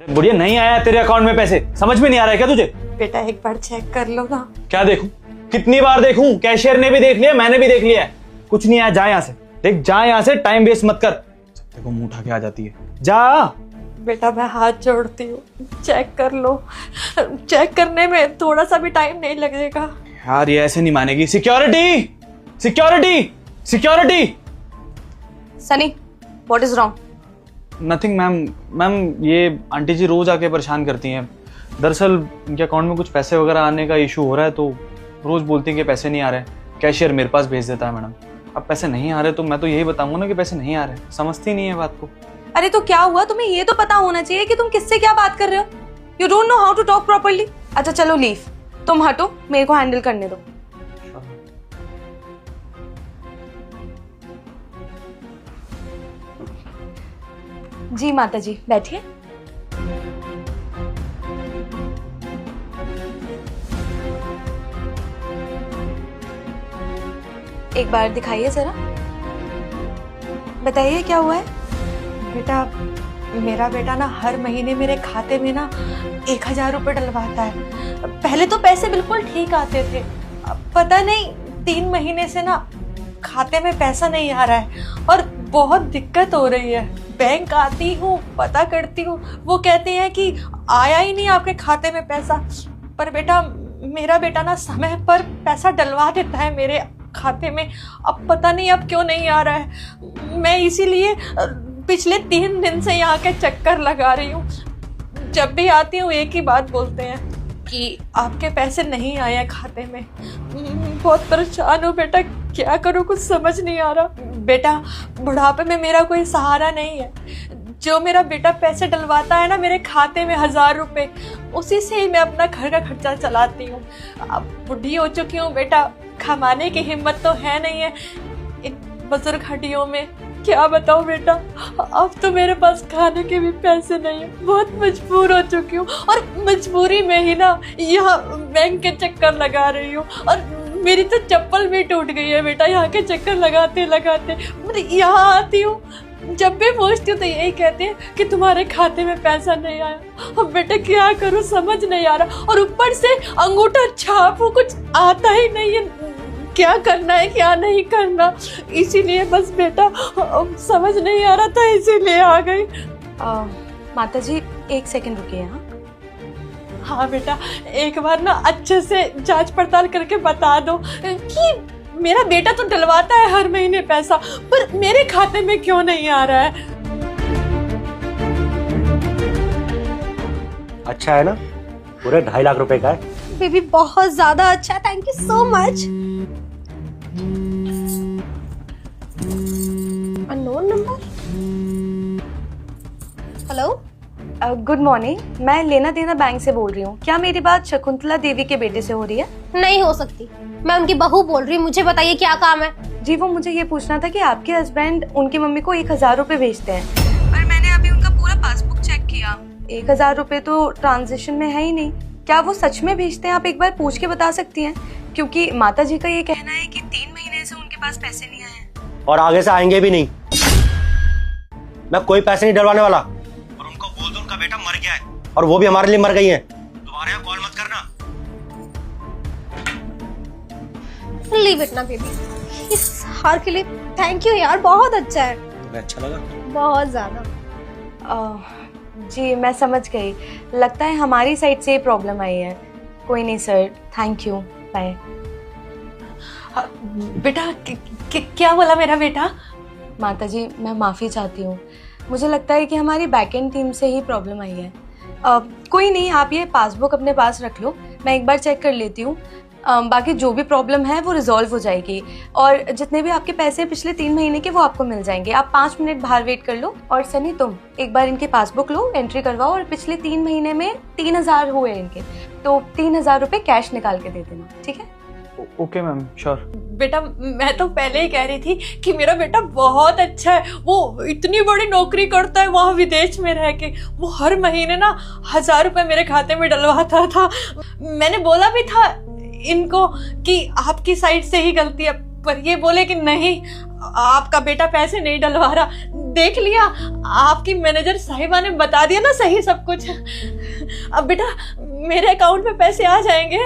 बुढ़िया नहीं आया तेरे अकाउंट में पैसे, समझ में नहीं आ रहा है क्या तुझे? बेटा एक बार चेक कर लो ना। क्या देखूं? कितनी बार देखूं? कैशियर ने भी देख लिया, मैंने भी देख लिया है, कुछ नहीं आया। जा यहाँ से, देख जा यहाँ से, टाइम वेस्ट मत कर। देखो मुंह उठा के आ जाती है, जा। बेटा मैं हाथ जोड़ती हूँ, चेक कर लो। चेक करने में थोड़ा सा भी टाइम नहीं लगेगा। यार ये ऐसे नहीं मानेगी। Security, security, security. Sunny, what is wrong? Nothing ma'am. Ma'am ये आंटी जी रोज आके परेशान करती हैं। दरअसल इनके अकाउंट में कुछ पैसे वगैरह आने का इशू हो रहा है, तो रोज बोलती हैं कि पैसे नहीं आ रहे। कैशियर मेरे पास भेज देता है मैडम। अब पैसे नहीं आ रहे तो मैं तो यही बताऊंगा ना कि पैसे नहीं आ रहे। समझती नहीं है बात को। अरे तो क्या हुआ? तुम्हें ये तो पता होना चाहिए कि तुम किससे क्या बात कर रहे हो। You don't know how to talk properly. अच्छा चलो लीव, तुम हटो, मेरे को हैंडल करने दो। जी माता जी बैठिए। एक बार दिखाइए जरा, बताइए क्या हुआ है। बेटा मेरा बेटा ना हर महीने मेरे खाते में ना 1000 रुपये डलवाता है। पहले तो पैसे बिल्कुल ठीक आते थे, अब पता नहीं 3 महीने से ना खाते में पैसा नहीं आ रहा है और बहुत दिक्कत हो रही है। बैंक आती हूँ, पता करती हूँ, वो कहते हैं कि आया ही नहीं आपके खाते में पैसा। पर बेटा मेरा बेटा ना समय पर पैसा डलवा देता है मेरे खाते में। अब पता नहीं अब क्यों नहीं आ रहा है। मैं इसीलिए पिछले 3 दिन से यहाँ के चक्कर लगा रही हूँ। जब भी आती हूँ एक ही बात बोलते हैं कि आपके पैसे नहीं आए खाते में। बहुत परेशान हूँ बेटा, क्या करूँ कुछ समझ नहीं आ रहा। बेटा बुढ़ापे में मेरा कोई सहारा नहीं है। जो मेरा बेटा पैसे डलवाता है ना मेरे खाते में 1000 रुपये, उसी से ही मैं अपना घर का खर्चा चलाती हूँ। अब बुढ़ी हो चुकी हूँ बेटा, कमाने की हिम्मत तो है नहीं है इन बुजुर्ग हड्डियों में। क्या बताऊँ बेटा, अब तो मेरे पास खाने के भी पैसे नहीं है। बहुत मजबूर हो चुकी हूँ और मजबूरी में ही ना यहाँ बैंक के चक्कर लगा रही हूँ। और मेरी तो चप्पल भी टूट गई है बेटा यहाँ के चक्कर लगाते लगाते। यहाँ आती हूँ, जब भी पूछती हूँ तो यही कहते हैं कि तुम्हारे खाते में पैसा नहीं आया। अब बेटा क्या करूँ समझ नहीं आ रहा। और ऊपर से अंगूठा छाप कुछ आता ही नहीं है, क्या करना है क्या नहीं करना। इसीलिए बस बेटा समझ नहीं आ रहा था, इसीलिए आ गई। माता जी 1 सेकंड रुकिए। हाँ बेटा एक बार ना अच्छे से जांच पड़ताल करके बता दो कि मेरा बेटा तो डलवाता है हर महीने पैसा, पर मेरे खाते में क्यों नहीं आ रहा है। अच्छा है ना, पूरे 2.5 लाख रुपए का है। बेबी बहुत ज्यादा अच्छा, thank you so much. Unknown number. Hello, good morning. मैं लेना देना बैंक से बोल रही हूँ। क्या मेरी बात शकुंतला देवी के बेटे से हो रही है? नहीं हो सकती, मैं उनकी बहू बोल रही हूँ। मुझे बताइए क्या काम है। जी वो मुझे ये पूछना था कि आपके हस्बैंड उनकी मम्मी को 1000 रुपए भेजते हैं, पर मैंने अभी उनका पूरा पासबुक चेक किया, 1000 रुपए तो ट्रांजेक्शन में है ही नहीं। क्या वो सच में भेजते हैं? आप एक बार पूछ के बता सकती हैं, क्योंकि माता जी का ये कहना है कि 3 महीने से उनके पास पैसे नहीं आए हैं और आगे से आएंगे भी नहीं। मैं कोई पैसे नहीं डलवाने वाला। और उनको बोल दो उनका बेटा मर गया है और वो भी हमारे लिए मर गई है। दोबारा यहाँ कॉल मत करना। लीव इट ना बेबी, इस हार के लिए थैंक यू यार, बहुत अच्छा है। तुम्हें अच्छा लगा? बहुत ज्यादा। जी मैं समझ गई, लगता है हमारी साइड से प्रॉब्लम आई है। कोई नहीं सर, थैंक यू, बाय। बेटा क्या बोला मेरा बेटा? माता जी मैं माफ़ी चाहती हूँ, मुझे लगता है कि हमारी बैकएंड टीम से ही प्रॉब्लम आई है। कोई नहीं, आप ये पासबुक अपने पास रख लो, मैं एक बार चेक कर लेती हूँ। बाकी जो भी प्रॉब्लम है वो रिजॉल्व हो जाएगी और जितने भी आपके पैसे पिछले 3 महीने के वो आपको मिल जाएंगे। आप 5 मिनट बाहर वेट कर लो। और सनी तुम एक बार इनकी पासबुक लो, एंट्री करवाओ और पिछले 3 महीने में 3000 हुए इनके, तो 3000 रुपये कैश निकाल के दे देना, ठीक है? Okay ma'am, sure. बेटा मैं तो पहले ही कह रही थी कि मेरा बेटा बहुत अच्छा है। वो इतनी बड़ी नौकरी करता है वहाँ विदेश में रह के। वो हर महीने ना 1000 रुपये मेरे खाते में डलवाता था। मैंने बोला भी था इनको कि आपकी साइड से ही गलती है, पर ये बोले कि नहीं, आपका बेटा पैसे नहीं डलवा रहा। देख लिया, आपकी मैनेजर साहिबा ने बता दिया ना सही सब कुछ। अब बेटा मेरे अकाउंट में पैसे आ जाएंगे।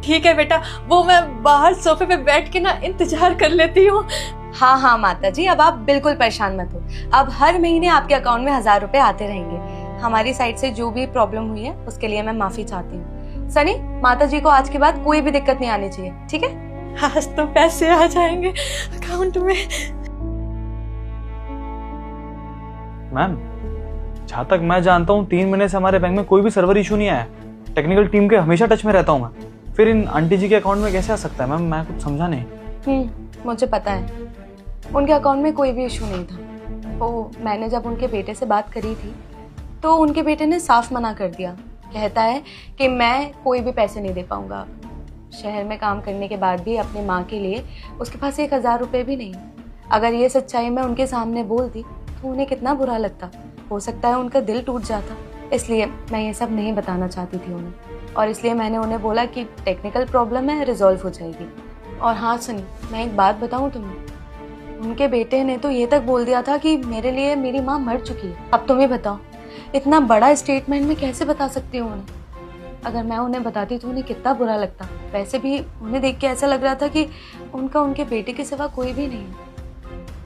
ठीक है बेटा, वो मैं बाहर सोफे पे बैठ के ना इंतजार कर लेती हूँ। हाँ हाँ माता जी, अब आप बिल्कुल परेशान मत हो। अब हर महीने आपके अकाउंट में 1000 रुपए आते रहेंगे। हमारी साइड से जो भी प्रॉब्लम हुई है उसके लिए मैं माफी चाहती हूँ। सनी, माता जी को आज के बाद कोई भी दिक्कत नहीं आनी चाहिए, ठीक है? आज तो पैसे आ जाएंगे अकाउंट में। मैम, जहाँ तक मैं जानता हूँ 3 महीने से हमारे बैंक में कोई भी सर्वर इशू नहीं आया। टेक्निकल टीम के हमेशा टच में रहता हूँ मैं। फिर इन आंटी जी के अकाउंट में कैसे आ सकता है मैम? मैं कुछ समझा नहीं। मुझे पता है, उनके अकाउंट में कोई भी इशू नहीं था। वो मैंने जब उनके बेटे से बात करी थी तो उनके बेटे ने साफ मना कर दिया। कहता है कि मैं कोई भी पैसे नहीं दे पाऊंगा। शहर में काम करने के बाद भी अपनी माँ के लिए उसके पास 1000 रुपये भी नहीं। अगर ये सच्चाई मैं उनके सामने बोलती तो उन्हें कितना बुरा लगता। हो सकता है उनका दिल टूट जाता। इसलिए मैं ये सब नहीं बताना चाहती थी उन्हें, और इसलिए मैंने उन्हें बोला कि टेक्निकल प्रॉब्लम है, रिजॉल्व हो जाएगी। और हाँ सनी, मैं एक बात बताऊँ तुम्हें, उनके बेटे ने तो ये तक बोल दिया था कि मेरे लिए मेरी माँ मर चुकी है। अब तुम ही बताओ, इतना बड़ा स्टेटमेंट में कैसे बता सकती हूँ उन्हें? अगर मैं उन्हें बताती तो उन्हें कितना बुरा लगता। वैसे भी उन्हें देख के ऐसा लग रहा था कि उनका उनके बेटे के सिवा कोई भी नहीं है।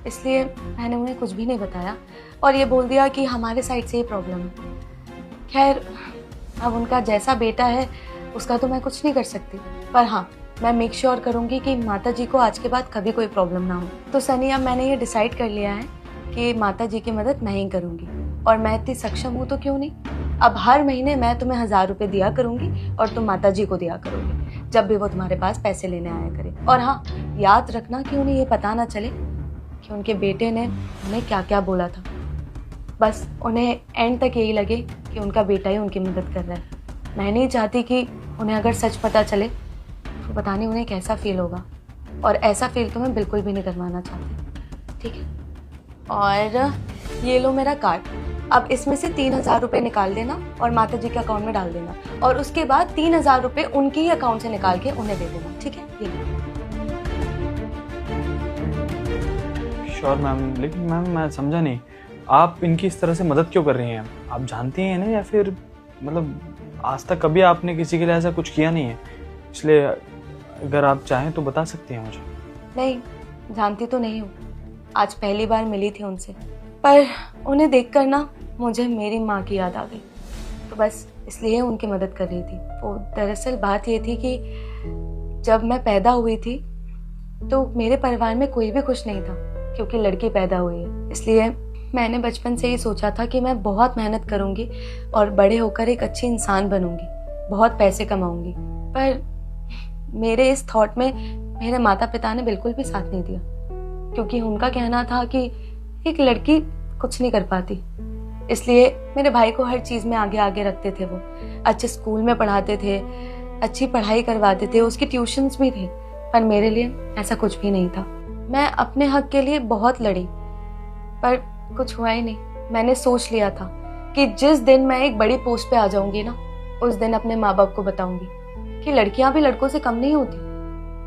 इसलिए मैंने उन्हें कुछ भी नहीं बताया और ये बोल दिया कि हमारे साइड से ही प्रॉब्लम है। खैर, अब उनका जैसा बेटा है उसका तो मैं कुछ नहीं कर सकती, पर हाँ मैं मेक श्योर करूँगी कि माता जी को आज के बाद कभी कोई प्रॉब्लम ना हो। तो सनी, अब मैंने ये डिसाइड कर लिया है कि माता जी की मदद मैं ही करूँगी, और मैं इतनी सक्षम हूँ तो क्यों नहीं। अब हर महीने मैं तुम्हें 1000 रुपये दिया करूँगी और तुम माता जी को दिया करोगे जब भी वो तुम्हारे पास पैसे लेने आया करे। और हाँ, याद रखना कि उन्हें ये पता ना चले कि उनके बेटे ने उन्हें क्या क्या बोला था। बस उन्हें एंड तक यही लगे कि उनका बेटा ही उनकी मदद कर रहा है। मैं नहीं चाहती कि उन्हें अगर सच पता चले तो पता नहीं उन्हें कैसा फील होगा, और ऐसा फील तो मैं बिल्कुल भी नहीं करवाना चाहती। ठीक है? और ये लो मेरा कार्ड। अब इसमें से 3000 रुपये निकाल देना और माता जी के अकाउंट में डाल देना, और उसके बाद 3000 रुपये उनके ही अकाउंट से निकाल के उन्हें दे देना। ठीक है? ये लो। श्योर मैम, लेकिन मैम मैं समझा नहीं, आप इनकी इस तरह से मदद क्यों कर रही हैं? आप जानती हैं ना, या फिर मतलब आज तक कभी आपने किसी के लिए ऐसा कुछ किया नहीं है, इसलिए अगर आप चाहें तो बता सकती हैं मुझे। नहीं, जानती तो नहीं हूँ, आज पहली बार मिली थी उनसे, पर उन्हें देखकर ना मुझे मेरी माँ की याद आ गई, तो बस इसलिए उनकी मदद कर रही थी। वो दरअसल बात ये थी कि जब मैं पैदा हुई थी तो मेरे परिवार में कोई भी खुश नहीं था, क्योंकि लड़की पैदा हुई है। इसलिए मैंने बचपन से ही सोचा था कि मैं बहुत मेहनत करूँगी और बड़े होकर एक अच्छी इंसान बनूंगी, बहुत पैसे कमाऊंगी। पर मेरे इस थॉट में मेरे माता पिता ने बिल्कुल भी साथ नहीं दिया, क्योंकि उनका कहना था कि एक लड़की कुछ नहीं कर पाती। इसलिए मेरे भाई को हर चीज़ में आगे आगे रखते थे। वो अच्छे स्कूल में पढ़ाते थे, अच्छी पढ़ाई करवाते थे, उसकी ट्यूशन्स भी थे, पर मेरे लिए ऐसा कुछ भी नहीं था। मैं अपने हक के लिए बहुत लड़ी, पर कुछ हुआ ही नहीं। मैंने सोच लिया था कि जिस दिन मैं एक बड़ी पोस्ट पे आ जाऊंगी ना, उस दिन अपने माँ बाप को बताऊंगी कि लड़कियां भी लड़कों से कम नहीं होती।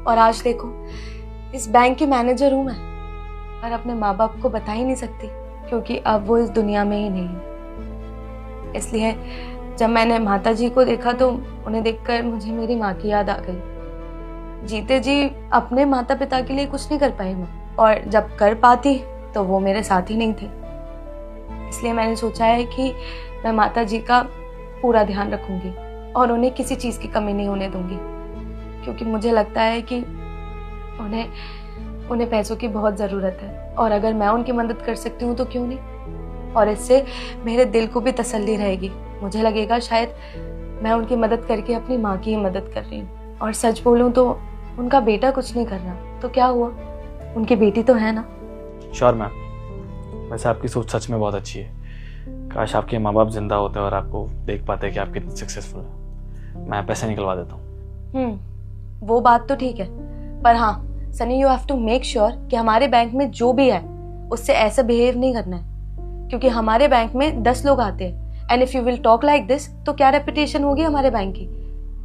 और आज देखो, इस बैंक की मैनेजर हूं मैं, पर अपने माँ बाप को बता ही नहीं सकती, क्योंकि अब वो इस दुनिया में ही नहीं है। इसलिए जब मैंने माता जी को देखा तो उन्हें देखकर मुझे मेरी माँ की याद आ गई। जीते जी अपने माता पिता के लिए कुछ नहीं कर पाई मैं, और जब कर पाती तो वो मेरे साथ ही नहीं थे। इसलिए मैंने सोचा है कि मैं माता जी का पूरा ध्यान रखूंगी और उन्हें किसी चीज़ की कमी नहीं होने दूंगी, क्योंकि मुझे लगता है कि उन्हें पैसों की बहुत ज़रूरत है, और अगर मैं उनकी मदद कर सकती हूँ तो क्यों नहीं। और इससे मेरे दिल को भी तसल्ली रहेगी। मुझे लगेगा शायद मैं उनकी मदद करके अपनी माँ की ही मदद कर रही हूँ। और सच बोलूँ तो उनका बेटा कुछ नहीं कर रहा तो क्या हुआ, उनकी बेटी तो है ना। श्योर मैम, वैसे आपकी सोच सच में बहुत अच्छी है। काश आपके माँ बाप जिंदा होते और आपको देख पाते कि आप कितने सक्सेसफुल हैं। मैं पैसे निकलवा देता हूँ। वो बात तो ठीक है, पर हाँ Sunny, you have to make sure कि हमारे बैंक में जो भी है उससे ऐसा बिहेव नहीं करना है, क्योंकि हमारे बैंक में 10 लोग आते हैं, and if you will talk like this तो क्या रेपुटेशन होगी हमारे बैंक की।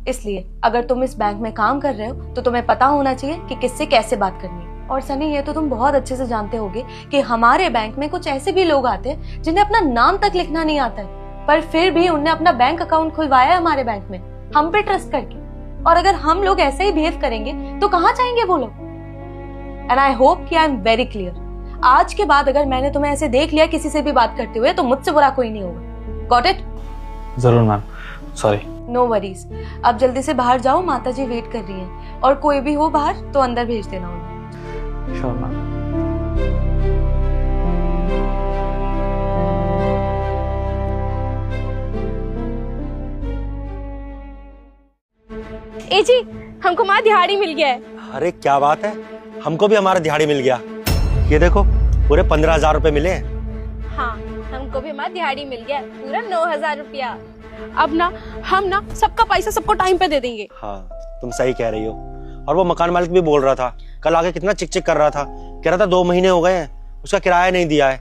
इसलिए अगर तुम इस बैंक में काम कर रहे हो तो तुम्हें पता होना चाहिए कि किससे कैसे बात करनी है। और सनी, ये तो तुम बहुत अच्छे से जानते होगे कि हमारे बैंक में कुछ ऐसे भी लोग आते हैं जिन्हें अपना नाम तक लिखना नहीं आता है, पर फिर भी उनने अपना बैंक अकाउंट खुलवाया है हमारे बैंक में, हम पे ट्रस्ट करके। और अगर हम लोग ऐसे ही बिहेव करेंगे तो कहाँ जाएंगे वो लोग? एंड आई होप कि आई एम वेरी क्लियर, आज के बाद अगर मैंने तुम्हें ऐसे देख लिया किसी से भी बात करते हुए तो मुझसे बुरा कोई नहीं होगा। Got it? जरूर मैम, सॉरी। No worries. अब जल्दी से बाहर जाओ, माता जी वेट कर रही हैं, और कोई भी हो बाहर तो अंदर भेज देना उन्हें। Sure ma'am. ए जी, हमको माँ दिहाड़ी मिल गया है। अरे क्या बात है, हमको भी हमारा दिहाड़ी मिल गया। ये देखो, पूरे 15,000 रुपए मिले हैं। हाँ, हमको भी हमारा दिहाड़ी मिल गया है, पूरा 9,000 रुपया। अब ना हम ना सबका पैसा सबको टाइम पे दे देंगे। हाँ, तुम सही कह रही हो। और वो मकान मालिक भी बोल रहा था, कल आके कितना चिक चिक कर रहा था, कह रहा था 2 महीने हो गए हैं, उसका किराया नहीं दिया है।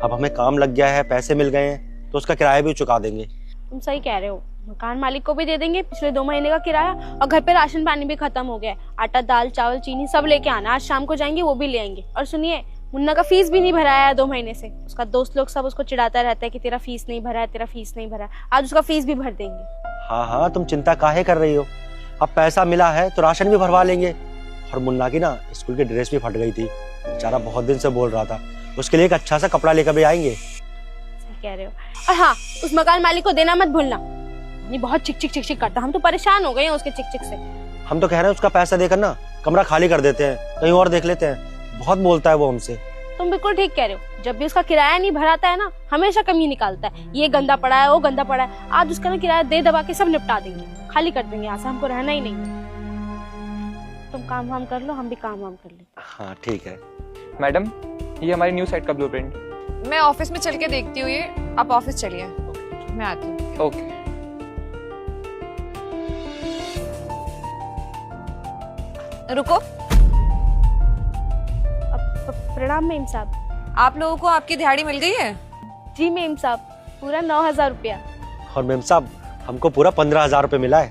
अब हमें काम लग गया है, पैसे मिल गए हैं, तो उसका किराया भी चुका देंगे। तुम सही कह रहे हो, मकान मालिक को भी दे देंगे पिछले 2 महीने का किराया, और घर पे राशन पानी भी खत्म हो गया है, आटा दाल चावल चीनी सब लेके आना, आज शाम को जाएंगे वो भी ले आएंगे। और सुनिए, मुन्ना का फीस भी नहीं भराया है 2 महीने से, उसका दोस्त लोग सब उसको चिढ़ाता रहता है कि तेरा फीस नहीं भरा है, तेरा फीस नहीं भरा है, आज उसका फीस भी भर देंगे। हाँ हाँ, तुम चिंता काहे कर रही हो, अब पैसा मिला है तो राशन भी भरवा लेंगे। और मुन्ना की ना स्कूल की ड्रेस भी फट गई थी, बेचारा बहुत दिन से बोल रहा था, उसके लिए एक अच्छा सा कपड़ा लेकर भी आएंगे। सही कह रहे हो। और हाँ, उस मकान मालिक को देना मत भूलना, ये बहुत चिक चिक चिक चिक करता, हम तो परेशान हो गए हैं उसके चिक चिक से। हम तो कह रहे हैं उसका पैसा देकर ना कमरा खाली कर देते हैं, कहीं और देख लेते हैं, बहुत बोलता है वो हमसे। तुम बिल्कुल ठीक कह रहे हो, जब भी उसका किराया नहीं भराता है ना, हमेशा कमी निकालता है, ये गंदा पड़ा है वो गंदा पड़ा है। आज उसका ना किराया दे दबा के सब निपटा देंगे, खाली कर देंगे, यहाँ से हमको रहना ही नहीं। तुम काम वाम कर लो, हम भी काम वाम कर लेते। हाँ ठीक है। मैडम, ये हमारी न्यू साइट का ब्लूप्रिंट। मैं ऑफिस में चल के देखती हूँ, ये आप ऑफिस चलिए, मैं आती हूँ। ओके। रुको, प्रणाम मेम साहब। आप लोगों को आपकी दिहाड़ी मिल गई है? जी मेम साहब, पूरा 9,000 रुपया। और मैम साहब, हमको पूरा 15,000 रुपए मिला है।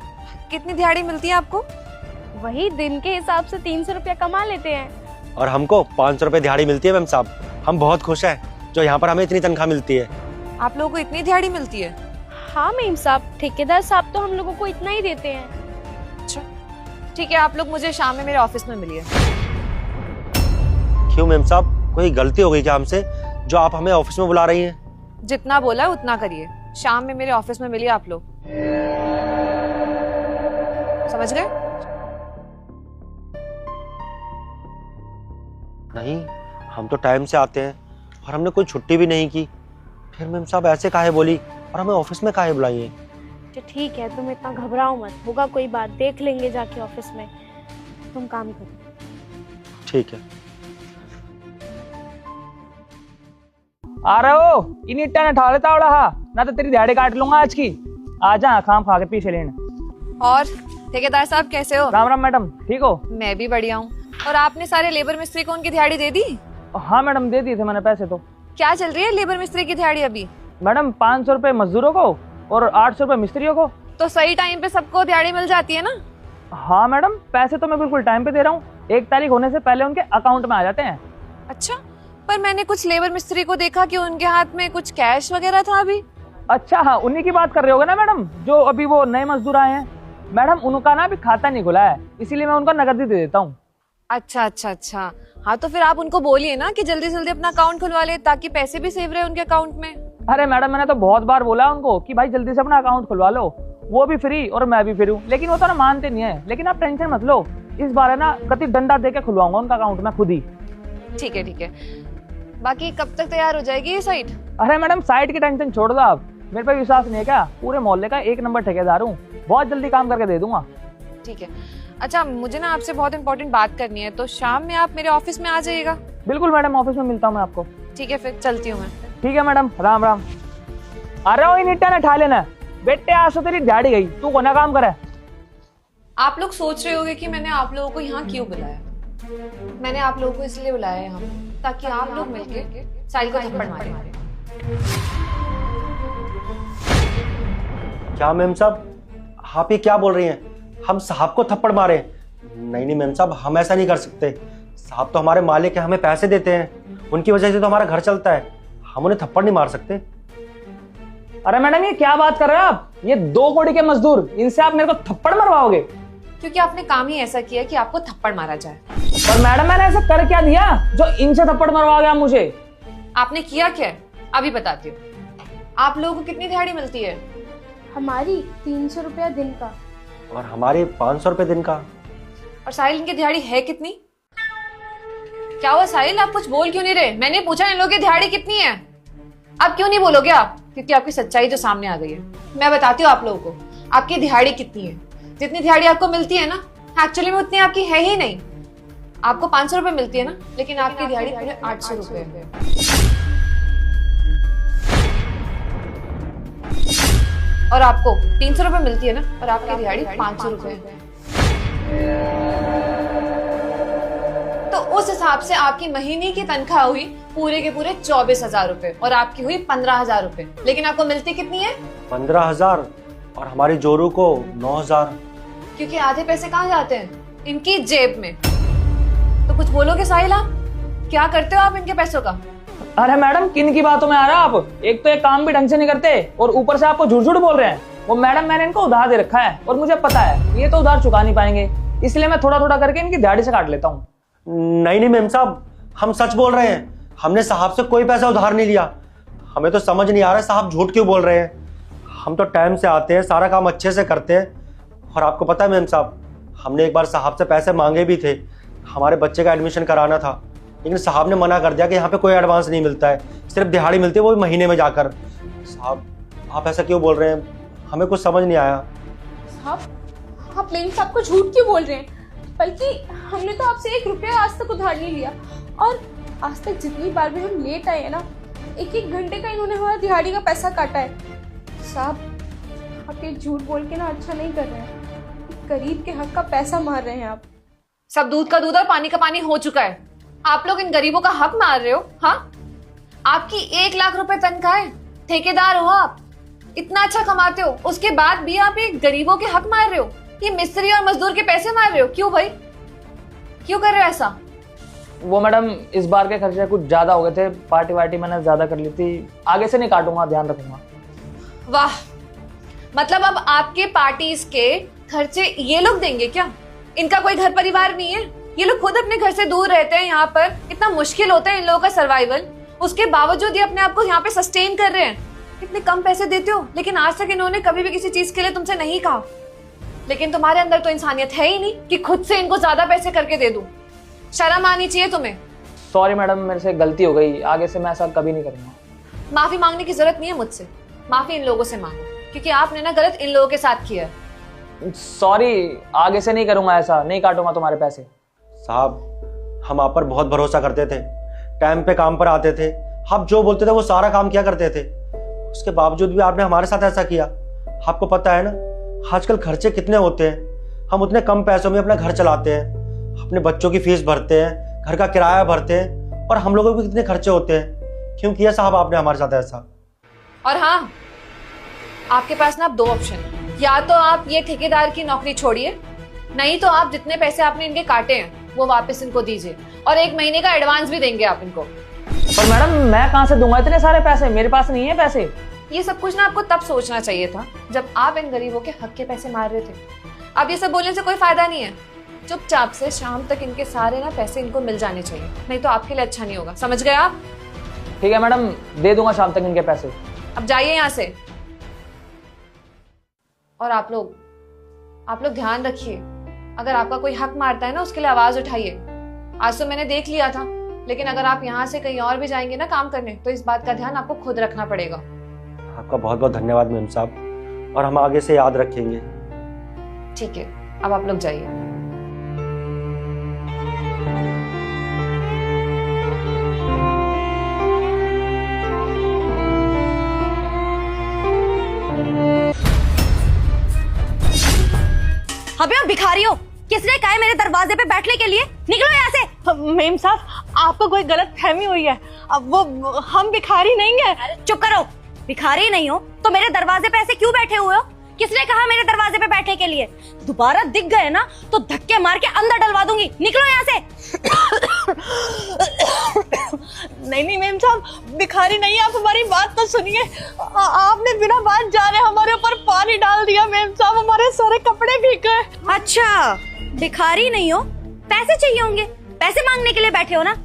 कितनी दिहाड़ी मिलती है आपको? वही दिन के हिसाब से 300 रुपया कमा लेते हैं। और हमको 500 रुपए दिहाड़ी मिलती है मैम साहब। हम बहुत खुश हैं जो यहाँ पर हमें इतनी तनख्वाह मिलती है। आप लोगों को इतनी दिहाड़ी मिलती है? हाँ मेम साहब, ठेकेदार साहब तो हम लोगों को इतना ही देते हैं। अच्छा ठीक है, आप लोग मुझे शाम में मेरे ऑफिस में मिलिए। क्यों मैम साहब, कोई गलती हो गई क्या हमसे जो आप हमें ऑफिस में बुला रही हैं? जितना बोला है उतना करिए, शाम में मेरे ऑफिस में मिलिए आप लोग, समझ गए? नहीं, हम तो टाइम से आते हैं और हमने कोई छुट्टी भी नहीं की, फिर मैम साहब ऐसे काहे बोली और हमें ऑफिस में काहे बुलाई है? तो ठीक है, तुम इतना घबराओ मत, होगा कोई बात, देख लेंगे जाके ऑफिस में। तुम काम करो। ठीक है। आ रहे हो? इन इट्टा ने ठा लेता उड़ा ना तो तेरी दिहाड़ी काट लूंगा आज की। आ जा, खाम खा के पीछे लेने। और ठेकेदार साहब कैसे हो? राम राम मैडम, ठीक हो? मैं भी बढ़िया हूँ। और आपने सारे लेबर मिस्त्री को उनकी दिहाड़ी दे दी? हाँ मैडम, दे दिए थे मैंने पैसे तो। क्या चल रही है लेबर मिस्त्री की दिहाड़ी अभी? मैडम 500 रुपए मजदूरों को और 800 रुपए मिस्त्रियों को। तो सही टाइम पे सबको दिहाड़ी मिल जाती है ना? हाँ मैडम, पैसे तो मैं बिल्कुल टाइम पे दे रहा हूँ, 1 तारीख होने से पहले उनके अकाउंट में आ जाते हैं। अच्छा, पर मैंने कुछ लेबर मिस्त्री को देखा कि उनके हाथ में कुछ कैश वगैरह था अभी। अच्छा हाँ, उन्हीं की बात कर रहे होगे ना मैडम, जो अभी वो नए मजदूर आए हैं। मैडम उनका ना अभी खाता नहीं खुला है, इसीलिए मैं उनको नकद ही दे देता हूँ। अच्छा अच्छा अच्छा, हाँ तो फिर आप उनको बोलिए ना कि जल्दी जल्दी अपना अकाउंट खुलवा ले, ताकि पैसे भी सेव रहे उनके अकाउंट में। अरे मैडम, मैंने तो बहुत बार बोला उनको कि भाई जल्दी से अपना अकाउंट खुलवा लो, वो भी फ्री और मैं भी फ्री हूँ, लेकिन वो तो ना मानते नहीं है। लेकिन आप टेंशन मत लो, इस बार है ना गति डंडा दे के खुलवाऊंगा उनका अकाउंट में खुद ही। ठीक है ठीक है, बाकी कब तक तैयार हो जाएगी ये साइट? अरे मैडम, साइट की टेंशन छोड़ दो आप, मेरे पे विश्वास नहीं है क्या? पूरे मोहल्ले का 1 नंबर ठेकेदार हूँ, बहुत जल्दी काम करके दे दूंगा। ठीक है। अच्छा, मुझे ना आपसे बहुत इंपॉर्टेंट बात करनी है, तो शाम में आप मेरे ऑफिस में आ जाइएगा। बिल्कुल मैडम, ऑफिस में मिलता हूँ मैं आपको। ठीक है, फिर चलती हूँ मैं। ठीक है मैडम, राम राम। अरे वो इनिट्टा ने ठा लेना बेटे, आज तो तेरी दिहाड़ी गई, तू कोना काम करे। आप लोग सोच रहे होंगे कि मैंने आप लोगों को यहाँ क्यों बुलाया। मैंने आप लोगों को इसलिए बुलाया है यहाँ, ताकि आप लोग मिलके साहिल को थप्पड़ मारें। क्या मैम साहब, आप ये क्या बोल रही हैं? हम साहब को थप्पड़ मारे? नहीं नहीं मैम साहब, हम ऐसा नहीं कर सकते। साहब तो हमारे मालिक है, हमें पैसे देते हैं, उनकी वजह से तो हमारा घर चलता है, हम उन्हें थप्पड़ नहीं मार सकते। अरे मैडम ये क्या बात कर रहे हो आप? ये 2 कौड़ी के मजदूर, इनसे आप मेरे को थप्पड़ मरवाओगे? क्योंकि आपने काम ही ऐसा किया कि आपको थप्पड़ मारा जाए। पर मैडम मैंने ऐसा कर क्या दिया जो इनसे थप्पड़ मरवा गया मुझे? आपने किया क्या है अभी बताती हूँ। आप लोगों को कितनी दिहाड़ी मिलती है? हमारी 300 रुपया दिन का। और हमारे 500 रुपए दिन का। और साहिल इनकी दिहाड़ी है कितनी? क्या हुआ साहिल, आप कुछ बोल क्यों नहीं रहे? मैंने पूछा इन लोगों की दिहाड़ी कितनी है, अब क्यों नहीं बोलोगे आप? क्योंकि आपकी सच्चाई जो सामने आ गई है। मैं बताती हूँ आप लोगों को आपकी दिहाड़ी कितनी है। जितनी दिहाड़ी आपको मिलती है ना, एक्चुअली में उतनी आपकी है ही नहीं। आपको 500 रुपए मिलती है ना, लेकिन आपकी दिहाड़ी पूरे 800 रुपए है। और आपको 300 रुपए मिलती है ना, और आपकी दिहाड़ी 500 रुपए है। तो उस हिसाब से आपकी महीने की तनख्वाह हुई पूरे के पूरे 24,000 रुपए, और आपकी हुई 15,000 रुपए। लेकिन आपको मिलती कितनी है? 15,000। और हमारी जोरू को 9,000। क्योंकि आधे पैसे कहाँ जाते हैं? इनकी जेब में। तो कुछ बोलोगे साहिल, आप क्या करते हो आप इनके पैसों का? अरे मैडम किन की बातों में आ रहा आप? एक तो ये काम भी ढंग से नहीं करते और ऊपर से आपको झूठ झूठ बोल रहे हैं। वो मैडम मैंने इनको उधार दे रखा है और मुझे पता है ये तो उधार चुका नहीं पाएंगे, इसलिए मैं थोड़ा थोड़ा करके इनकी दिहाड़ी से काट लेता हूँ। नहीं नहीं मेम साहब, हम सच बोल रहे हैं, हमने साहब से कोई पैसा उधार नहीं लिया। हमें तो समझ नहीं आ रहा साहब झूठ क्यों बोल रहे हैं। हम तो टाइम से आते हैं, सारा काम अच्छे से करते हैं। और आपको पता है मेम साहब, हमने एक बार साहब से पैसे मांगे भी थे, हमारे बच्चे का एडमिशन कराना था, लेकिन साहब ने मना कर दिया कि यहाँ पे कोई एडवांस नहीं मिलता है, सिर्फ दिहाड़ी मिलती है, वो भी महीने में जाकर। साहब आप ऐसा क्यों बोल रहे हैं, हमें कुछ समझ नहीं आया। साहब आप प्लीज आपको झूठ क्यों बोल रहे हैं? बल्कि हमने तो आपसे 1 रुपया आज तक उधार नहीं लिया, और आज तक जितनी बार भी हम लेट आए हैं ना, 1-1 घंटे का इन्होंने हमारा दिहाड़ी का पैसा काटा है। साहब आप ये झूठ बोल के ना अच्छा नहीं कर रहे हैं, गरीब के हक का पैसा मार रहे हैं आप। सब दूध का दूध और पानी का पानी हो चुका है। आप लोग इन गरीबों का हक मार रहे हो। हाँ, आपकी 1 लाख रुपए तनख्वाह है, ठेकेदार हो आप, इतना अच्छा कमाते हो, उसके बाद भी आप ये गरीबों के हक मार रहे हो। ये मिस्त्री और मजदूर के पैसे मार रहे हो। क्यों भाई, क्यों कर रहे हो ऐसा? वो मैडम इस बार के खर्चे कुछ ज्यादा हो गए थे, पार्टी वार्टी मैंने ज्यादा कर ली थी, आगे से नहीं काटूंगा, ध्यान रखूंगा। वाह, मतलब अब आपके पार्टीज के खर्चे ये लोग देंगे क्या? इनका कोई घर परिवार नहीं है? ये लोग खुद अपने घर से दूर रहते हैं, यहाँ पर इतना मुश्किल होता है इन लोगों का सर्वाइवल, उसके बावजूद ये अपने आप को यहाँ पे सस्टेन कर रहे हैं। इतने कम पैसे देते हो, लेकिन आज तक इन्होंने कभी भी किसी चीज के लिए तुमसे नहीं कहा। लेकिन तुम्हारे अंदर तो इंसानियत है ही नहीं कि खुद से इनको ज्यादा पैसे करके दे दूं। शर्म आनी चाहिए तुम्हें। सॉरी मैडम, मेरे से गलती हो गई, आगे से मैं ऐसा कभी नहीं करूंगा। माफी मांगने की जरूरत नहीं है मुझसे, माफी इन लोगों से मांगो, क्योंकि आपने ना गलत इन लोगों के साथ किया है। सॉरी, आगे से नहीं करूंगा ऐसा, नहीं काटूंगा तुम्हारे पैसे। साहब हम आप पर बहुत भरोसा करते थे, टाइम पे काम पर आते थे, आप जो बोलते थे वो सारा काम किया करते थे, उसके बावजूद भी आपने हमारे साथ ऐसा किया। आपको पता है ना आजकल खर्चे कितने होते हैं, हम उतने कम पैसों में अपना घर चलाते हैं, अपने बच्चों की फीस भरते हैं, घर का किराया भरते हैं, और हम लोगों को कितने खर्चे होते हैं। क्यों किया साहब आपने हमारे साथ ऐसा? और हाँ, आपके पास ना अब 2 ऑप्शन, या तो आप ये ठेकेदार की नौकरी छोड़िए, नहीं तो आप जितने पैसे आपने इनके काटे हैं वो वापस इनको दीजिए, और 1 महीने का एडवांस भी देंगे आप इनको। पर मैडम मैं कहाँ से दूंगा इतने सारे पैसे, मेरे पास नहीं है पैसे। ये सब कुछ ना आपको तब सोचना चाहिए था जब आप इन गरीबों के हक के पैसे मार रहे थे। अब ये सब बोलने से कोई फायदा नहीं है, चुपचाप से शाम तक इनके सारे ना पैसे इनको मिल जाने चाहिए, नहीं तो आपके लिए अच्छा नहीं होगा। समझ गए आप? ठीक है मैडम, दे दूंगा शाम तक इनके पैसे। अब जाइए यहाँ से। और आप लोग ध्यान रखिए, अगर आपका कोई हक मारता है ना, उसके लिए आवाज उठाइए। आज तो मैंने देख लिया था, लेकिन अगर आप यहाँ से कहीं और भी जाएंगे ना काम करने, तो इस बात का ध्यान आपको खुद रखना पड़ेगा। आपका बहुत बहुत धन्यवाद मेम साहब, और हम आगे से याद रखेंगे। ठीक है, अब आप लोग जाइए। अबे आप भिखारी हो, किसने कहा है मेरे दरवाजे पे बैठने के लिए? निकलो यहाँ से। मेम साहब आपको कोई गलत फहमी हुई है, अब वो हम भिखारी नहीं है। चुप करो, भिखारी नहीं हो तो मेरे दरवाजे पे ऐसे क्यों बैठे हुए हो? किसने कहा मेरे दरवाजे पे बैठने के लिए? दोबारा दिख गए ना तो धक्के मार के अंदर डलवा दूंगी। निकलो यहाँ से। नहीं नहीं मैम साहब, भिखारी नहीं है, आप हमारी बात तो सुनिए। आपने बिना बात जाने हमारे ऊपर पानी डाल दिया मैम साहब, हमारे सारे कपड़े भीग गए। अच्छा, भिखारी नहीं हो, पैसे चाहिए होंगे, पैसे मांगने के लिए बैठे हो ना।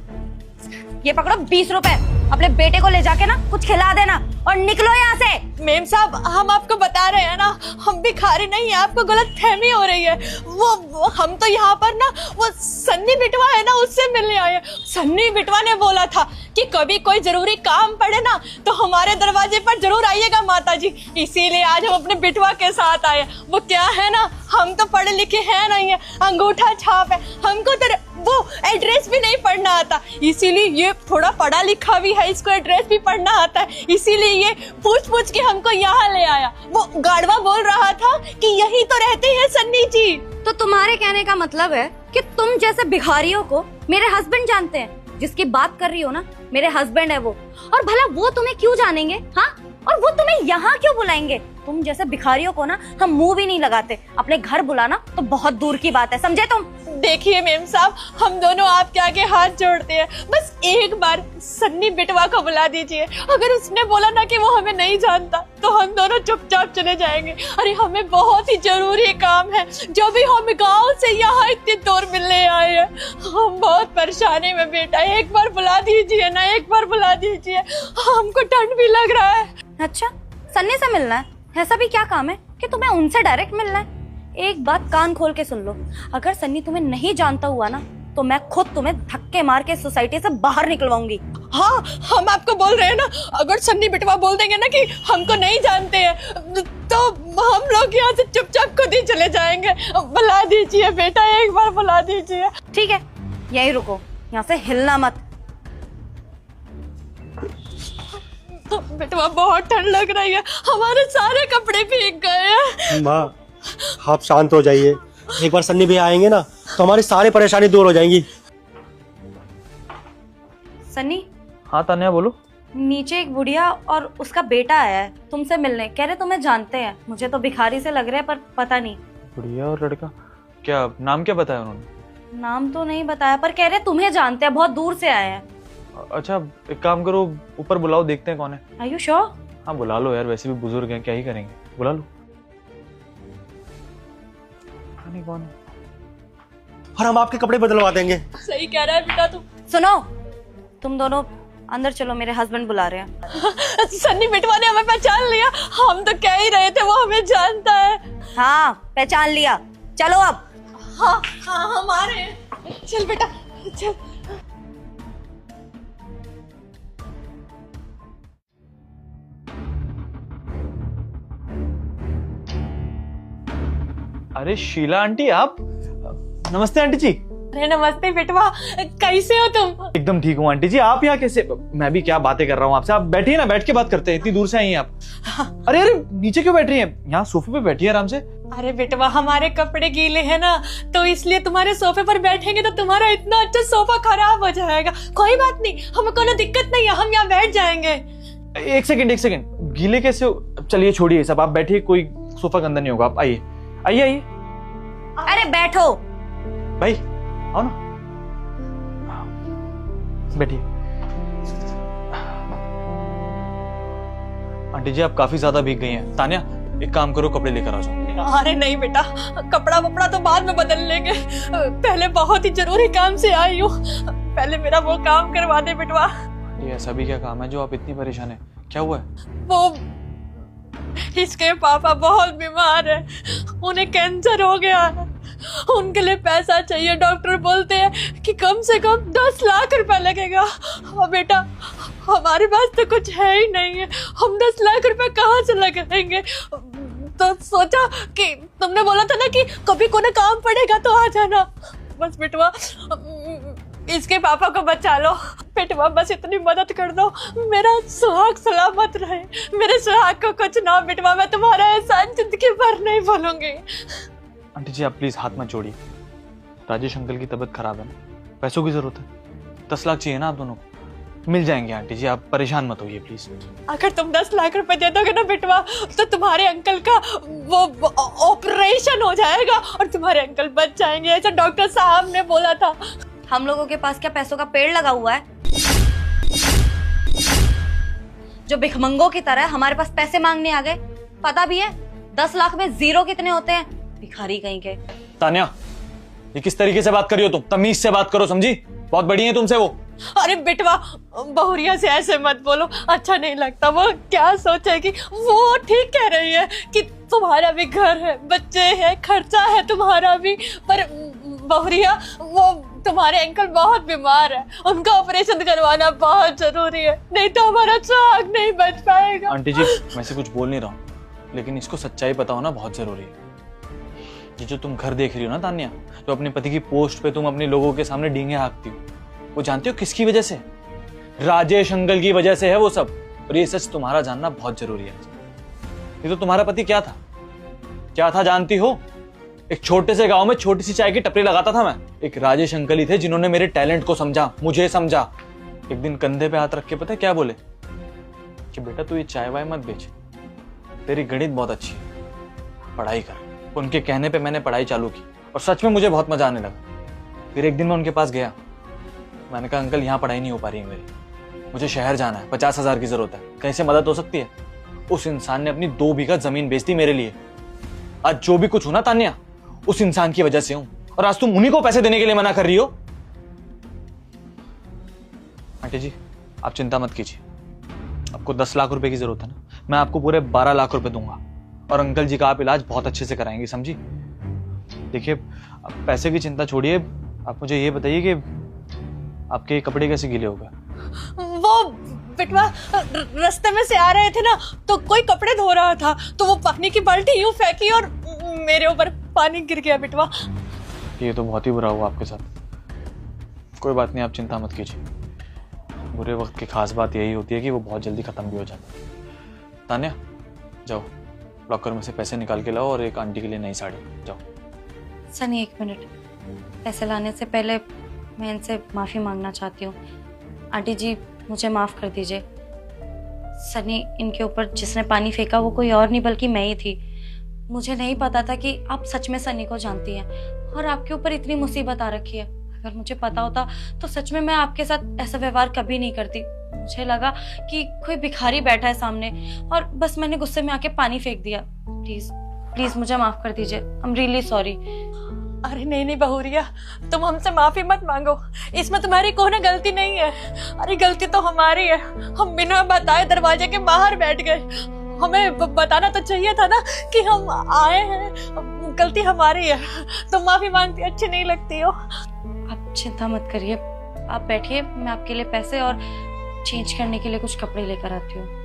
ये पकड़ो 20 रुपए, अपने बेटे को ले जाके ना कुछ खिला देना और निकलो यहाँ से। मैम साहब, हम आपको बता रहे हैं ना, हम भिखारी नहीं है, आपको गलत फहमी हो रही है। वो हम तो यहाँ पर ना वो सन्नी बिटवा है ना, उससे मिलने आए। सन्नी बिटवा ने बोला था कि कभी कोई जरूरी काम पड़े ना तो हमारे दरवाजे पर जरूर आइएगा माता जी, इसीलिए आज हम अपने बिटवा के साथ आए। वो क्या है ना, हम तो पढ़े लिखे हैं नहीं है, अंगूठा छाप है, हमको तो वो एड्रेस भी नहीं पढ़ना आता, इसीलिए ये थोड़ा पढ़ा लिखा भी है, इसको एड्रेस भी पढ़ना आता है, इसीलिए ये पूछ के हमको यहाँ ले आया। वो गाड़वा बोल रहा था कि यही तो रहते हैं सन्नी जी। तो तुम्हारे कहने का मतलब है कि तुम जैसे भिखारियों को मेरे हस्बैंड जानते हैं? जिसकी बात कर रही हो ना, मेरे हस्बैंड है वो। और भला वो तुम्हें क्यों जानेंगे? हाँ, और वो तुम्हें यहाँ क्यों बुलाएंगे? तुम जैसे भिखारियों को ना हम मुंह भी नहीं लगाते, अपने घर बुलाना तो बहुत दूर की बात है, समझे तुम? देखिए मैम साहब, हम दोनों आपके आगे हाथ जोड़ते हैं, बस एक बार सन्नी बिटवा को बुला दीजिए। अगर उसने बोला ना कि वो हमें नहीं जानता तो हम दोनों चुपचाप चले जाएंगे। अरे हमें बहुत ही जरूरी काम है, जो भी हम गांव से यहाँ इतनी दूर मिलने आए हैं। हम बहुत परेशानी में बेटा, एक बार बुला दीजिए ना, एक बार बुला दीजिए, हमको ठंड भी लग रहा है। अच्छा, सन्नी से मिलना है? ऐसा भी क्या काम है कि तुम्हें उनसे डायरेक्ट मिलना है? एक बात कान खोल के सुन लो, अगर सन्नी तुम्हें नहीं जानता हुआ ना तो मैं खुद तुम्हें धक्के मार के सोसाइटी से बाहर निकलवाऊंगी। हाँ, हम आपको बोल रहे हैं ना, अगर सन्नी बिटवा बोल देंगे ना कि हमको नहीं जानते हैं तो हम लोग यहाँ से चुपचाप खुद ही चले जाएंगे। बुला दीजिए बेटा, एक बार बुला दीजिए। ठीक है, यही रुको, यहाँ से हिलना मत। तो बेटवा बहुत ठंड लग रही है, हमारे सारे कपड़े भीग गए हैं। माँ, आप शांत हो जाइए, एक बार सन्नी भैया आएंगे ना तो हमारी सारी परेशानी दूर हो जाएंगी। सन्नी। हाँ तान्या बोलो। नीचे एक बुढ़िया और उसका बेटा आया है तुमसे मिलने, कह रहे तुम्हें जानते हैं। मुझे तो भिखारी से लग रहा है पर पता नहीं। बुढ़िया और लड़का, क्या नाम क्या बताया उन्होंने? नाम तो नहीं बताया पर कह रहे तुम्हें जानते हैं, बहुत दूर से आए हैं। अच्छा एक काम करो, ऊपर बुलाओ, देखते हैं कौन है। Are you sure? हाँ बुला लो यार, वैसे भी बुजुर्ग हैं, क्या ही करेंगे, बुला लो। नहीं कौन है? और हम आपके कपड़े बदलवा देंगे। सही कह रहा है बेटा तू। सुनो, तुम दोनों अंदर चलो, मेरे हस्बैंड बुला रहे हैं। सन्नी बिटवा ने हमें पहचान लिया, हम तो कह ही रहे थे वो हमें जानता है। हाँ, पहचान लिया, चलो अब। हाँ हाँ, हम आ रहे हैं, चल बेटा चल। अरे शीला आंटी आप? नमस्ते आंटी जी। अरे नमस्ते बेटवा, कैसे हो तुम? एकदम ठीक हूँ आंटी जी, आप यहाँ कैसे? मैं भी क्या बातें कर रहा हूँ आपसे, आप बैठिए ना, बैठ के बात करते हैं, इतनी दूर से आई हैं आप। अरे अरे नीचे क्यों बैठ रही हैं? यहाँ सोफे पे बैठिए आराम से। अरे बेटवा, हमारे कपड़े गीले हैं ना, तो इसलिए तुम्हारे सोफे पर बैठेंगे तो तुम्हारा इतना अच्छा सोफा खराब हो जाएगा। कोई बात नहीं, हमें कोई दिक्कत नहीं है, हम यहाँ बैठ जाएंगे। एक सेकंड, गीले कैसे हो? चलिए छोड़िए सब, आप बैठिए, कोई सोफा गंदा नहीं होगा, आप आइए आइए आइए। अरे बैठो भाई, आओ ना, बैठिए। आंटी जी आप काफी ज्यादा भीग गई हैं। तान्या एक काम करो, कपड़े लेकर आ जाओ। अरे नहीं बेटा, कपड़ा वपड़ा तो बाद में बदल लेंगे, पहले बहुत ही जरूरी काम से आई हूँ, पहले मेरा वो काम करवा दे बेटवा। ये ऐसा भी क्या काम है जो आप इतनी परेशान है? क्या हुआ है? वो इसके पापा बहुत बीमार है, उन्हें कैंसर हो गया है, उनके लिए पैसा चाहिए। डॉक्टर बोलते हैं कि कम से कम 10 लाख रुपए लगेगा। और बेटा हमारे पास तो कुछ है ही नहीं है, हम 10 लाख रुपए कहाँ से लगाएंगे? तो सोचा कि तुमने बोला था ना कि कभी कोई काम पड़ेगा तो आ जाना। बस बेटवा इसके पापा को बचा लो बेटवा, बस इतनी मदद कर दो, मेरा सुहाग सलामत रहे, मेरे सुहाग को कुछ ना बेटवा, मैं तुम्हारा एहसान जिंदगी भर नहीं भूलूंगी। आंटी जी आप प्लीज हाथ मत जोड़िए, राजेश अंकल की तबीयत खराब है ना, पैसों की जरूरत है, 10 लाख चाहिए ना आप दोनों को। मिल जाएंगे आंटी जी, आप परेशान मत होइए प्लीज। अगर तुम 10 लाख रुपए दे दोगे ना बिटवा, तो तुम्हारे अंकल का वो ऑपरेशन हो जाएगा और तुम्हारे अंकल बच जाएंगे, ऐसा डॉक्टर साहब ने बोला था। हम लोगों के पास क्या पैसों का पेड़ लगा हुआ है जो भिखमंगों की तरह हमारे पास पैसे मांगने आ गए? पता भी है 10 लाख में जीरो कितने होते हैं? भिखारी कहीं के। तान्या, ये किस तरीके से बात कर रही हो तुम? तमीज से बात करो, समझी? बहुत बड़ी है तुमसे वो। अरे बेटवा, बहुरिया से ऐसे मत बोलो, अच्छा नहीं लगता। वो क्या सोचेगी? वो ठीक कह रही है कि तुम्हारा भी घर है, बच्चे हैं, खर्चा है तुम्हारा भी, पर बहुरिया वो तुम्हारे अंकल बहुत बीमार है, उनका ऑपरेशन करवाना बहुत जरूरी है, नहीं तो हमारा सुहाग नहीं बच पाएगा। आंटी जी, मैं से कुछ बोल नहीं रहा हूँ, लेकिन इसको सच्चाई पता होना बहुत जरूरी है। ये जो तुम घर देख रही हो ना तान्या, जो अपने पति की पोस्ट पे तुम अपने लोगों के सामने डींगे हाँकती हो, वो जानते हो किसकी वजह से? राजेश अंकल की वजह से है वो सब। और ये सच तुम्हारा जानना बहुत जरूरी है। ये तो तुम्हारा पति क्या था, क्या था जानती हो? एक छोटे से गांव में छोटी सी चाय की टपरी लगाता था मैं। एक राजेश अंकल ही थे जिन्होंने मेरे टैलेंट को समझा, मुझे समझा। एक दिन कंधे पे हाथ रख के पता है क्या बोले? कि बेटा तू ये चाय वाय मत बेच, तेरी गणित बहुत अच्छी है, पढ़ाई कर। उनके कहने पे मैंने पढ़ाई चालू की और सच में मुझे बहुत मजा आने लगा। फिर एक दिन मैं उनके पास गया, मैंने कहा अंकल यहाँ पढ़ाई नहीं हो पा रही है मेरी, मुझे शहर जाना है, 50,000 की जरूरत है, कहीं से मदद हो सकती है? उस इंसान ने अपनी 2 बीघा जमीन बेच दी मेरे लिए। आज जो भी कुछ हो ना तान्या, उस इंसान की वजह से हूं, और आज तुम उन्हीं को पैसे देने के लिए मना कर रही हो। आंटी जी, आप चिंता मत कीजिए, आपको 10 लाख रुपए की जरूरत है ना, मैं आपको पूरे 12 लाख रुपए दूंगा, और अंकल जी का आप इलाज बहुत अच्छे से कराएंगे, समझी? देखिए, आप पैसे की चिंता छोड़िए, आप मुझे ये बताइए कि आपके कपड़े कैसे गीले हो गए? वो बिटवा रास्ते में से आ रहे थे ना, तो कोई कपड़े धो रहा था, तो वो पानी की बाल्टी यूं फेंकी और मेरे ऊपर पानी गिर गया बिटवा। ये तो बहुत ही बुरा हुआ आपके साथ। कोई बात नहीं, आप चिंता मत कीजिए। बुरे वक्त की खास बात यही होती है कि वो बहुत जल्दी खत्म भी हो जाता है। तान्या, जाओ लॉकर में से पैसे निकाल के लाओ और एक आंटी के लिए नई साड़ी, जाओ। सनी 1 मिनट, पैसे लाने से पहले मैं इनसे माफ़ी मांगना चाहती हूँ। आंटी जी, मुझे माफ़ कर दीजिए। सनी इनके ऊपर जिसने पानी फेंका वो कोई और नहीं बल्कि मैं ही थी। मुझे नहीं पता था कि आप सच में सनी को जानती हैं और आपके ऊपर इतनी मुसीबत आ रखी है। अगर मुझे पता होता तो सच में मैं आपके साथ ऐसा व्यवहार कभी नहीं करती। मुझे लगा कि कोई भिखारी बैठा है सामने और बस मैंने गुस्से में आके पानी फेंक दिया। प्लीज प्लीज मुझे माफ कर दीजिए। I am really sorry. अरे नहीं बहुरिया, तुम हमसे माफी मत मांगो, इसमें तुम्हारी कोई गलती नहीं है। अरे गलती तो हमारी है, हम बिना बताए दरवाजे के बाहर बैठ गए। हमें बताना तो चाहिए था ना कि हम आए हैं, गलती हमारी है। तुम माफी मांगती अच्छी नहीं लगती हो। आप चिंता मत करिए, आप बैठिए, मैं आपके लिए पैसे और चेंज करने के लिए कुछ कपड़े लेकर आती हूँ।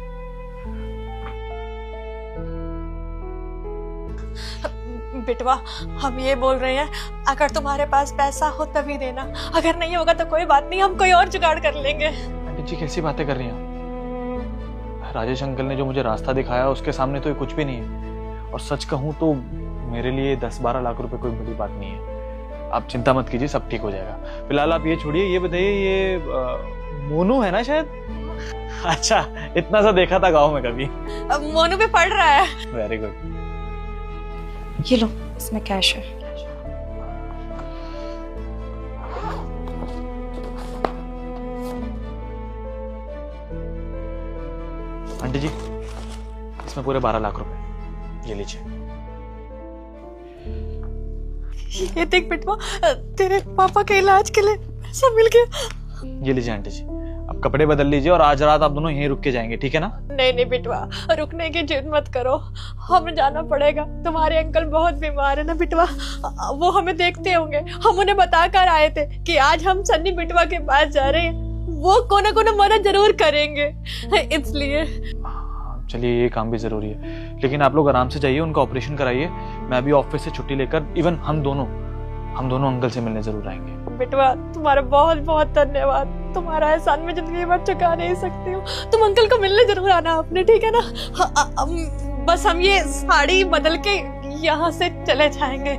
बिटवा, हम ये बोल रहे हैं, अगर तुम्हारे पास पैसा हो तभी देना, अगर नहीं होगा तो कोई बात नहीं, हम कोई और जुगाड़ कर लेंगे। आंटी जी कैसी बातें कर रही हैं? राजेश अंकल ने जो मुझे रास्ता दिखाया उसके सामने तो ये कुछ भी नहीं है। और सच कहूँ तो मेरे लिए 10-12 लाख रुपए कोई बड़ी बात नहीं है। आप चिंता मत कीजिए, सब ठीक हो जाएगा। फिलहाल आप ये छोड़िए, ये बताइए, ये मोनू है ना शायद? अच्छा, इतना सा देखा था गाँव में कभी। मोनू भी पढ़ रहा है। Very good. ये लो, इसमें कैश है। आंटी जी, इसमें पूरे 12 लाख रुपए, ये लीजिए। ये देख बिटवा, तेरे पापा के इलाज के लिए पैसा मिल गया। ये लीजिए आंटी जी, अब कपड़े बदल लीजिए और आज रात आप दोनों यहीं रुक के जाएंगे, ठीक है ना? नहीं बिटवा, रुकने की जिद मत करो, हमें जाना पड़ेगा। तुम्हारे अंकल बहुत बीमार है ना बिटवा, वो हमें देखते होंगे। हम उन्हें बता कर आए थे कि आज हम सन्नी बिटवा के पास जा रहे हैं, वो कोना कोना मदद जरूर करेंगे, इसलिए। चलिए, ये काम भी जरूरी है, लेकिन आप लोग आराम से जाइए, उनका ऑपरेशन कराइए। मैं अभी ऑफिस से छुट्टी लेकर इवन हम दोनों अंकल से मिलने जरूर आएंगे। बिटवा, तुम्हारा बहुत बहुत धन्यवाद। तुम्हारा एहसान मैं जिंदगी भर चुका नहीं सकती हूँ। तुम अंकल को मिलने जरूर आना आपने, ठीक है ना? बस हम ये साड़ी बदल के यहाँ से चले जाएंगे।